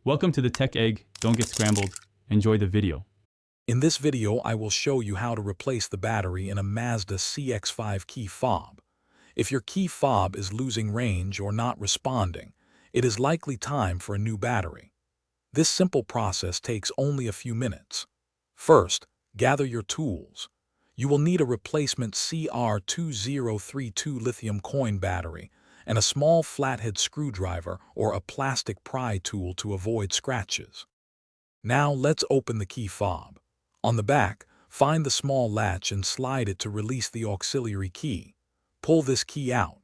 Welcome to the Tech Egg. Don't get scrambled. Enjoy the video. In this video, I will show you how to replace the battery in a Mazda CX-5 key fob. If your key fob is losing range or not responding, it is likely time for a new battery. This simple process takes only a few minutes. First, gather your tools. You will need a replacement CR2032 lithium coin battery and a small flathead screwdriver or a plastic pry tool to avoid scratches. Now let's open the key fob. On the back, find the small latch and slide it to release the auxiliary key. Pull this key out.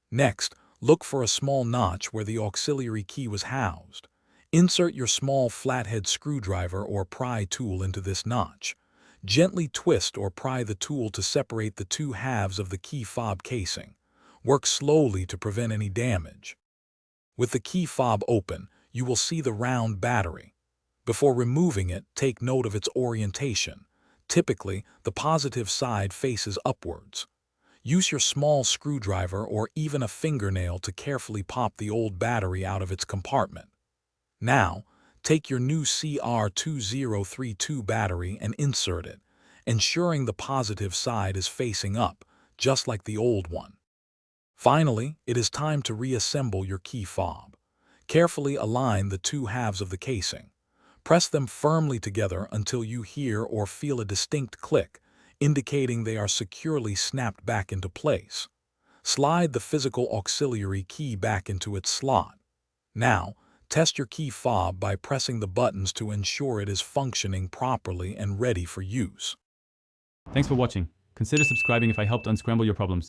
Next, look for a small notch where the auxiliary key was housed. Insert your small flathead screwdriver or pry tool into this notch. Gently twist or pry the tool to separate the two halves of the key fob casing. Work slowly to prevent any damage. With the key fob open, you will see the round battery. Before removing it, take note of its orientation. Typically, the positive side faces upwards. Use your small screwdriver or even a fingernail to carefully pop the old battery out of its compartment. Now, take your new CR2032 battery and insert it, ensuring the positive side is facing up, just like the old one. Finally, it is time to reassemble your key fob. Carefully align the two halves of the casing. Press them firmly together until you hear or feel a distinct click, indicating they are securely snapped back into place. Slide the physical auxiliary key back into its slot. Now, test your key fob by pressing the buttons to ensure it is functioning properly and ready for use. Thanks for watching. Consider subscribing if I helped unscramble your problems.